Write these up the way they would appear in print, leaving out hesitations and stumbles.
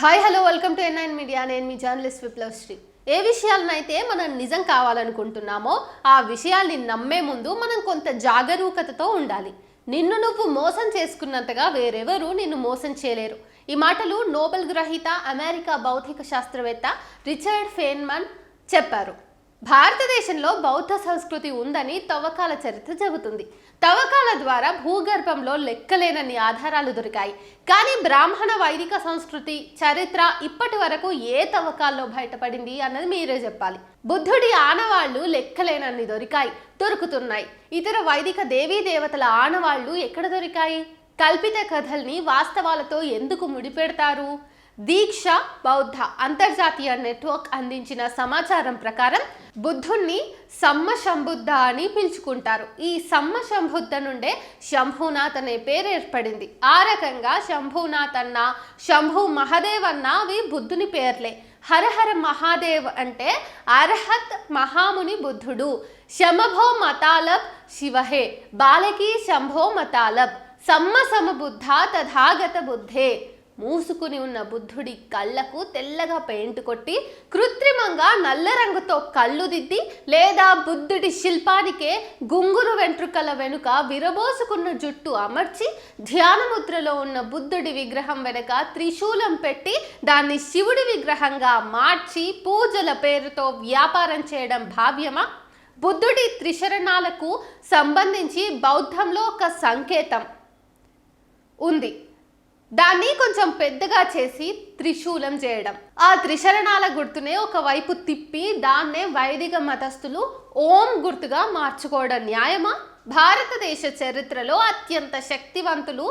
Hi hello welcome to N9 media. నేను మీ journalist Viplav Shri. ఏ విషయాలనైతే మనం నిజం కావాలనుకుంటున్నామో ఆ విషయాల్ని నమ్మే ముందు మనం కొంత జాగరూకతతో ఉండాలి. నిన్ను నువ్వు మోసం చేసుకున్నంతగా వేరెవరూ నిన్ను మోసం చేయలేరు. ఈ మాటలు నోబెల్ గ్రహీత అమెరికా భౌతిక శాస్త్రవేత్త రిచర్డ్ ఫెయిన్మన్ చెప్పారు. భారతదేశంలో బౌద్ధ సంస్కృతి ఉందని తవ్వకాల చరిత్ర చెబుతుంది. తవ్వకాల ద్వారా భూగర్భంలో లెక్కలేనన్ని ఆధారాలు దొరికాయి. కానీ బ్రాహ్మణ వైదిక సంస్కృతి చరిత్ర ఇప్పటి వరకు ఏ తవ్వకాల్లో బయటపడింది అన్నది మీరే చెప్పాలి. బుద్ధుడి ఆనవాళ్లు లెక్కలేనన్ని దొరుకుతున్నాయి. ఇతర వైదిక దేవీ దేవతల ఆనవాళ్లు ఎక్కడ దొరికాయి? కల్పిత కథల్ని వాస్తవాలతో ఎందుకు ముడిపెడతారు? దీక్ష బౌద్ధ అంతర్జాతీయ నెట్వర్క్ అందించిన సమాచారం ప్రకారం బుద్ధుణ్ణి సమ్మ శంబుద్ధ అని పిలుచుకుంటారు. ఈ సమ్మ శంబుద్ధ నుండే శంభునాథ్ అనే పేరు ఏర్పడింది. ఆ రకంగా శంభునాథ్ అన్న, శంభు మహాదేవ్ అన్న అవి బుద్ధుని పేర్లే. హరహర మహాదేవ్ అంటే అర్హత్ మహాముని బుద్ధుడు. శమభో మతాలబ్ శివహే బాలకి శంభో మతాలబ్ సమ్మ సమబుద్ధ తథాగత బుద్ధే. మూసుకుని ఉన్న బుద్ధుడి కళ్ళకు తెల్లగా పెయింట్ కొట్టి కృత్రిమంగా నల్ల రంగుతో కళ్ళు దిద్ది లేదా బుద్ధుడి శిల్పానికే గుంగురు వెంట్రుకల వెనుక విరబోసుకున్న జుట్టు అమర్చి ధ్యానముద్రలో ఉన్న బుద్ధుడి విగ్రహం వెనుక త్రిశూలం పెట్టి దాన్ని శివుడి విగ్రహంగా మార్చి పూజల పేరుతో వ్యాపారం చేయడం భావ్యమా? బుద్ధుడి త్రిశరణాలకు సంబంధించి బౌద్ధంలో ఒక సంకేతం ఉంది. దాన్ని కొంచెం పెద్దగా చేసి త్రిశూలం చేయడం. ఆ త్రిశరణాల గుర్తునే ఒకవైపు తిప్పి దాన్నే వైదిక మతస్థులు ఓం గుర్తుగా మార్చుకోవడం న్యాయమా? భారతదేశ చరిత్రలో అత్యంత శక్తివంతులు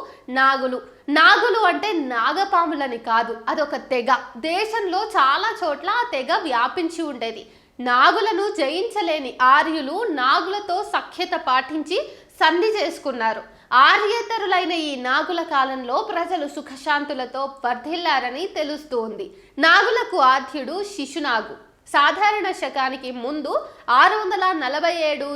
నాగులు అంటే నాగపాములని కాదు, అదొక తెగ. దేశంలో చాలా చోట్ల ఆ తెగ వ్యాపించి ఉండేది. నాగులను జయించలేని ఆర్యులు నాగులతో సఖ్యత పాటించి సంధి చేసుకున్నారు. ఆర్యేతరులైన ఈ నాగుల కాలంలో ప్రజలు సుఖశాంతులతో వర్ధిల్లారని తెలుస్తూ ఉంది. నాగులకు ఆద్యుడు శిశునాగు. సాధారణ శకానికి ముందు 642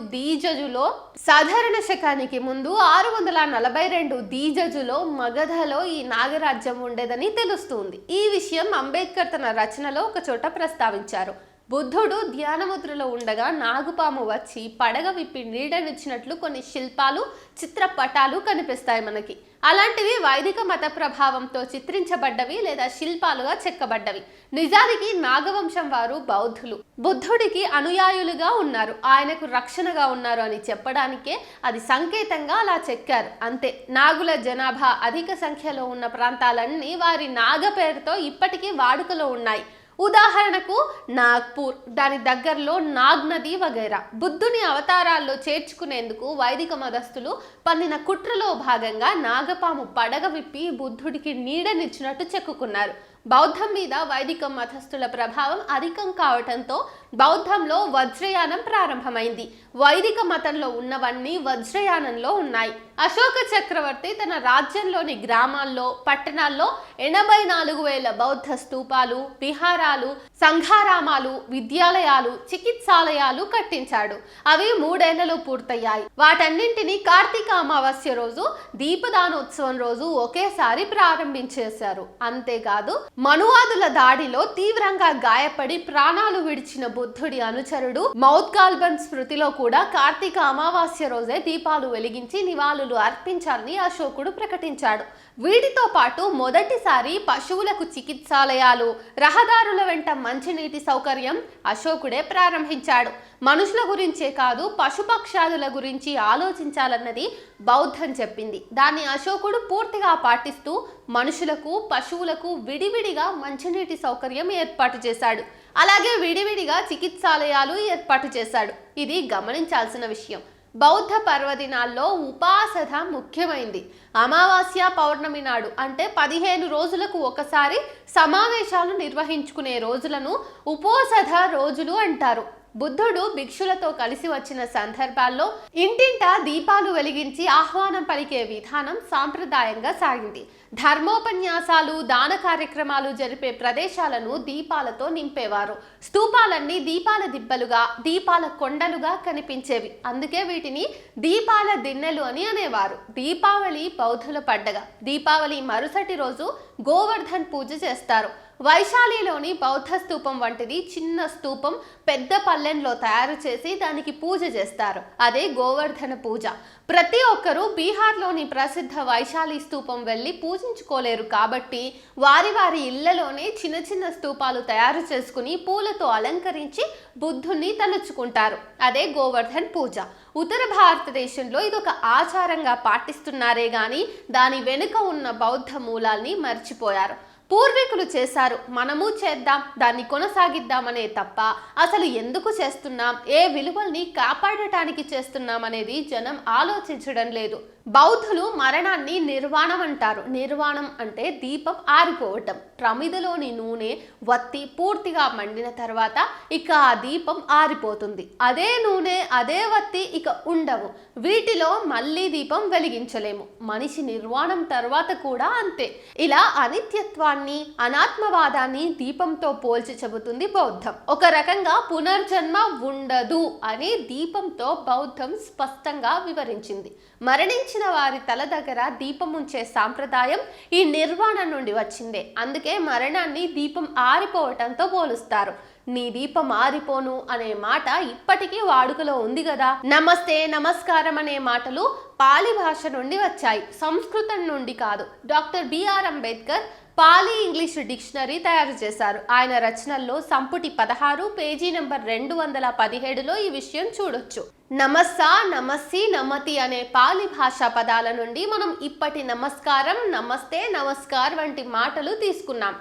దీజజులో మగధలో ఈ నాగరాజ్యం ఉండేదని తెలుస్తుంది. ఈ విషయం అంబేద్కర్ తన రచనలో ఒక చోట ప్రస్తావించారు. బుద్ధుడు ధ్యానముద్రలో ఉండగా నాగుపాము వచ్చి పడగ విప్పి నీడనిచ్చినట్లు కొన్ని శిల్పాలు, చిత్రపటాలు కనిపిస్తాయి మనకి. అలాంటివి వైదిక మత ప్రభావంతో చిత్రించబడ్డవి లేదా శిల్పాలుగా చెక్కబడ్డవి. నిజానికి నాగవంశం వారు బౌద్ధులు. బుద్ధుడికి అనుయాయులుగా ఉన్నారు, ఆయనకు రక్షణగా ఉన్నారు అని చెప్పడానికే అది సంకేతంగా అలా చెక్కారు అంతే. నాగుల జనాభా అధిక సంఖ్యలో ఉన్న ప్రాంతాలన్నీ వారి నాగ పేరుతో ఇప్పటికీ వాడుకలో ఉన్నాయి. ఉదాహరణకు నాగ్పూర్, దాని దగ్గరలో నాగ్ నది వగైరా. బుద్ధుని అవతారాల్లో చేర్చుకునేందుకు వైదిక మతస్థులు పన్నిన కుట్రలో భాగంగా నాగపాము పడగ విప్పి బుద్ధుడికి నీడనిచ్చినట్టు చెక్కుకున్నారు. బౌద్ధం మీద వైదిక మతస్థుల ప్రభావం అధికం కావటంతో బౌద్ధంలో వజ్రయానం ప్రారంభమైంది. వైదిక మతంలో ఉన్నవన్నీ వజ్రయానంలో ఉన్నాయి. అశోక చక్రవర్తి తన రాజ్యంలోని గ్రామాల్లో, పట్టణాల్లో 84,000 బౌద్ధ స్తూపాలు, విహారాలు, సంఘారామాలు, విద్యాలయాలు, చికిత్సాలయాలు కట్టించాడు. అవి 3 ఏళ్లలో పూర్తయ్యాయి. వాటన్నింటినీ కార్తీక అమావాస్య రోజు, దీపదానోత్సవం రోజు ఒకేసారి ప్రారంభించేశారు. అంతేకాదు మనువాదుల దాడిలో తీవ్రంగా గాయపడి ప్రాణాలు విడిచిన బుద్ధుడి అనుచరుడు మౌద్గాల్బన్ స్మృతిలో కూడా కార్తీక అమావాస్య రోజే దీపాలు వెలిగించి నివాళులు అర్పించాలని అశోకుడు ప్రకటించాడు. వీటితో పాటు మొదటిసారి పశువులకు చికిత్సాలయాలు, రహదారుల వెంట మంచినీటి సౌకర్యం అశోకుడే ప్రారంభించాడు. మనుషుల గురించే కాదు, పశుపక్షాదుల గురించి ఆలోచించాలన్నది బౌద్ధం చెప్పింది. దాన్ని అశోకుడు పూర్తిగా పాటిస్తూ మనుషులకు, పశువులకు విడివిడిగా మంచినీటి సౌకర్యం ఏర్పాటు చేశాడు. అలాగే విడివిడిగా చికిత్సాలయాలు ఏర్పాటు చేశాడు. ఇది గమనించాల్సిన విషయం. బౌద్ధ పర్వదినాల్లో ఉపాసన ముఖ్యమైంది. అమావాస్య, పౌర్ణమి నాడు అంటే 15 రోజులకు ఒకసారి సమావేశాలు నిర్వహించుకునే రోజులను ఉపోసథ రోజులు అంటారు. బుద్ధుడు భిక్షులతో కలిసి వచ్చిన సందర్భాల్లో ఇంటింటా దీపాలు వెలిగించి ఆహ్వానం పలికే విధానం సాంప్రదాయంగా సాగింది. ధర్మోపన్యాసాలు, దాన కార్యక్రమాలు జరిపే ప్రదేశాలను దీపాలతో నింపేవారు. స్తూపాలన్నీ దీపాల దిబ్బలుగా, దీపాల కొండలుగా కనిపించేవి. అందుకే వీటిని దీపాల దిన్నెలు అని అనేవారు. దీపావళి బౌద్ధుల పండగ. దీపావళి మరుసటి రోజు గోవర్ధన్ పూజ చేస్తారు. వైశాలిలోని బౌద్ధ స్తూపం వంటిది చిన్న స్తూపం పెద్ద పల్లెంలో తయారు చేసి దానికి పూజ చేస్తారు. అదే గోవర్ధన పూజ. ప్రతి ఒక్కరూ బీహార్లోని ప్రసిద్ధ వైశాలి స్తూపం వెళ్ళి పూజించుకోలేరు కాబట్టి వారి వారి ఇళ్లలోనే చిన్న చిన్న స్తూపాలు తయారు చేసుకుని పూలతో అలంకరించి బుద్ధుణ్ణి తలుచుకుంటారు. అదే గోవర్ధన్ పూజ. ఉత్తర భారతదేశంలో ఇదొక ఆచారంగా పాటిస్తున్నారే గాని దాని వెనుక ఉన్న బౌద్ధ మూలాల్ని మర్చిపోయారు. పూర్వీకులు చేశారు, మనము చేద్దాం, దాన్ని కొనసాగిద్దామనే తప్ప అసలు ఎందుకు చేస్తున్నాం, ఏ విలువల్ని కాపాడటానికి చేస్తున్నాం అనేది జనం ఆలోచించడం లేదు. బౌద్ధులు మరణాన్ని నిర్వాణం అంటారు. నిర్వాణం అంటే దీపం ఆరిపోవటం. ప్రమిదలోని నూనె వత్తి పూర్తిగా మండిన తర్వాత ఇక ఆ దీపం ఆరిపోతుంది. అదే నూనె అదే వత్తి ఇక ఉండవు. వీటిలో మళ్ళీ దీపం వెలిగించలేము. మనిషి నిర్వాణం తర్వాత కూడా అంతే. ఇలా అనిత్యత్వాన్ని అనాత్మవాదాన్ని దీపంతో పోల్చి చెబుతుంది బౌద్ధం. ఒక రకంగా పునర్జన్మ ఉండదు అని దీపంతో బౌద్ధం స్పష్టంగా వివరించింది. మరణించిన వారి తల దగ్గర దీపం ఉంచే సాంప్రదాయం ఈ నిర్వాణం నుండి వచ్చిందే. అందుకే మరణాన్ని దీపం ఆరిపోవటంతో పోలుస్తారు. నీ దీపం ఆరిపోను అనే మాట ఇప్పటికీ వాడుకలో ఉంది కదా. నమస్తే నమస్కారం అనే మాటలు పాలి భాష నుండి వచ్చాయి, సంస్కృతం నుండి కాదు. డాక్టర్ బిఆర్ అంబేద్కర్ పాలి ఇంగ్లీష్ డిక్షనరీ తయారు చేశారు. ఆయన రచనల్లో సంపుటి 16 పేజీ నెంబర్ 217లో ఈ విషయం చూడొచ్చు. నమస్స, నమస్సి, నమతి అనే పాలి భాషా పదాల నుండి మనం ఇప్పటి నమస్కారం, నమస్తే, నమస్కార్ వంటి మాటలు తీసుకున్నాం.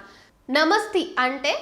నమస్తి అంటే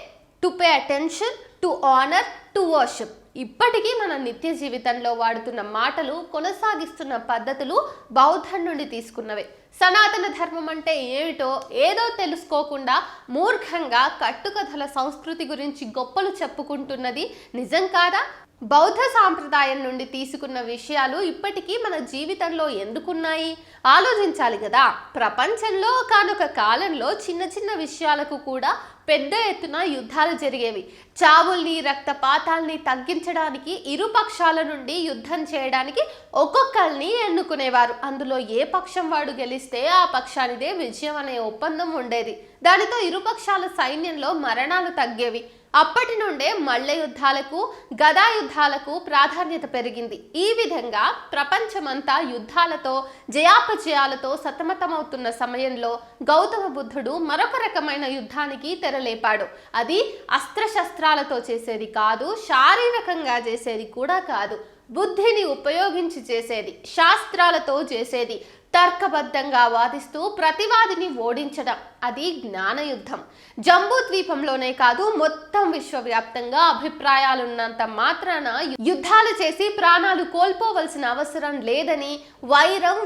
to pay attention, to honour, to worship. ఇప్పటికీ మన నిత్య జీవితంలో వాడుతున్న మాటలు, కొనసాగిస్తున్న పద్ధతులు బౌద్ధం నుండి తీసుకున్నవే. సనాతన ధర్మం అంటే ఏమిటో ఏదో తెలుసుకోకుండా మూర్ఖంగా కట్టుకథల సంస్కృతి గురించి గొప్పలు చెప్పుకుంటున్నది నిజం కాదా? బౌద్ధ సాంప్రదాయం నుండి తీసుకున్న విషయాలు ఇప్పటికీ మన జీవితంలో ఎందుకున్నాయి ఆలోచించాలి కదా. ప్రపంచంలో ఒకానొక కాలంలో చిన్న చిన్న విషయాలకు కూడా పెద్ద ఎత్తున యుద్ధాలు జరిగేవి. చావుల్ని రక్తపాతాల్ని తగ్గించడానికి ఇరు పక్షాల నుండి యుద్ధం చేయడానికి ఒక్కొక్కరిని ఎన్నుకునేవారు. అందులో ఏ పక్షం వాడు గెలిస్తే ఆ పక్షానిదే విజయం అనే ఒప్పందం ఉండేది. దానితో ఇరుపక్షాల సైన్యంలో మరణాలు తగ్గేవి. అప్పటి నుండే మల్ల యుద్ధాలకు, గదా యుద్ధాలకు ప్రాధాన్యత పెరిగింది. ఈ విధంగా ప్రపంచమంతా యుద్ధాలతో జయాపజయాలతో సతమతమవుతున్న సమయంలో గౌతమ బుద్ధుడు మరొక రకమైన యుద్ధానికి తెరలేపాడు. అది అస్త్రశస్త్రాలతో చేసేది కాదు, శారీరకంగా చేసేది కూడా కాదు, బుద్ధిని ఉపయోగించి చేసేది, శాస్త్రాలతో చేసేది, తర్కబద్ధంగా వాదిస్తూ ప్రతివాదిని ఓడించడం. అది జ్ఞానయుద్ధం. జంబూ ద్వీపంలోనే కాదు మొత్తం విశ్వవ్యాప్తంగా అభిప్రాయాలున్నంత మాత్రాన యుద్ధాలు చేసి ప్రాణాలు కోల్పోవలసిన అవసరం లేదని,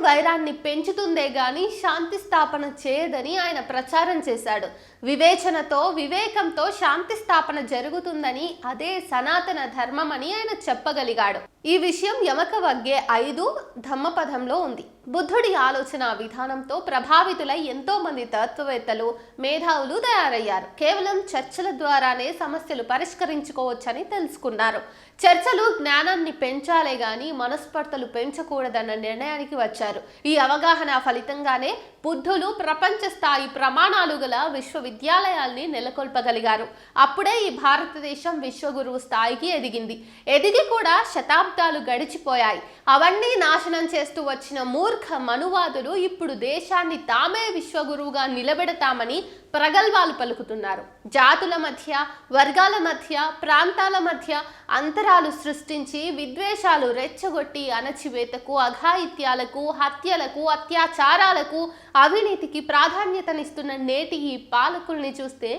వైరాన్ని పెంచుతుందే గాని శాంతి స్థాపన చేయదని ఆయన ప్రచారం చేశాడు. వివేచనతో వివేకంతో శాంతి స్థాపన జరుగుతుందని, అదే సనాతన ధర్మం అని ఆయన చెప్పగలిగాడు. ఈ విషయం యమక వగ్గే 5 ధమ్మపదంలో ఉంది. బుద్ధుడి ఆలోచన విధానంతో ప్రభావితులై ఎంతో మంది తత్వవేత్తలు, మేధావులు తయారయ్యారు. కేవలం చర్చల ద్వారానే సమస్యలు పరిష్కరించుకోవచ్చని తెలుసుకున్నారు. చర్చలు జ్ఞానాన్ని పెంచాలే గాని మనస్పర్ధలు పెంచకూడదన్న నిర్ణయానికి వచ్చారు. ఈ అవగాహన ఫలితంగానే బుద్ధులు ప్రపంచ స్థాయి ప్రమాణాలు గల విశ్వవిద్యాలయాల్ని నెలకొల్పగలిగారు. అప్పుడే ఈ భారతదేశం విశ్వగురువు స్థాయికి ఎదిగి కూడా శతాబ్దాలు గడిచిపోయాయి. అవన్నీ నాశనం చేస్తూ వచ్చిన మూర్ఖ మనువాదులు ఇప్పుడు దేశాన్ని తామే విశ్వగురువుగా నిలబెడతామని ప్రగల్భాలు పలుకుతున్నారు. జాతుల మధ్య, వర్గాల మధ్య, ప్రాంతాల మధ్య అంతరాలు సృష్టించి విద్వేషాలు రెచ్చగొట్టి అణచివేతకు, అఘాయిత్యాలకు, హత్యలకు, అత్యాచారాలకు, అవినీతికి ప్రాధాన్యతనిస్తున్న నేటి ఈ పాలకుల్ని చూస్తే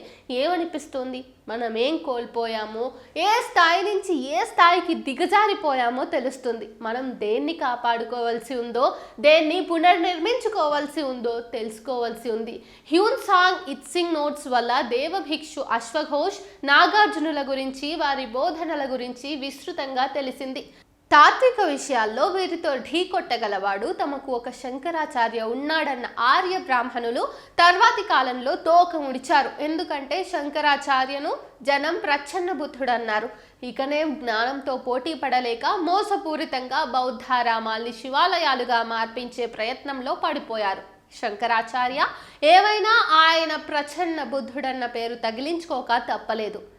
ఏమనిపిస్తుంది? మనం ఏం కోల్పోయామో, ఏ స్థాయి నుంచి ఏ స్థాయికి దిగజారిపోయామో తెలుస్తుంది. మనం దేన్ని కాపాడుకోవాల్సి ఉందో, దేన్ని పునర్నిర్మించుకోవాల్సి ఉందో తెలుసుకోవాల్సి ఉంది. హ్యూన్ సాంగ్ ఇట్సింగ్ నోట్స్ వల్ల దేవభిక్షు అశ్వఘోష్, నాగార్జునుల గురించి, వారి బోధనల గురించి విస్తృతంగా తెలిసింది. తాత్విక విషయాల్లో వీరితో ఢీకొట్టగలవాడు తమకు ఒక శంకరాచార్య ఉన్నాడన్న ఆర్య బ్రాహ్మణులు తర్వాతి కాలంలో తోక ముడిచారు. ఎందుకంటే శంకరాచార్యను జనం ప్రచ్ఛన్న బుద్ధుడు అన్నారు. ఇకనే జ్ఞానంతో పోటీ పడలేక మోసపూరితంగా బౌద్ధారామాల్ని శివాలయాలుగా మార్పించే ప్రయత్నంలో పడిపోయారు. శంకరాచార్య ఏమైనా ఆయన ప్రచన్న బుద్ధుడన్న పేరు తగిలించుకోక తప్పలేదు.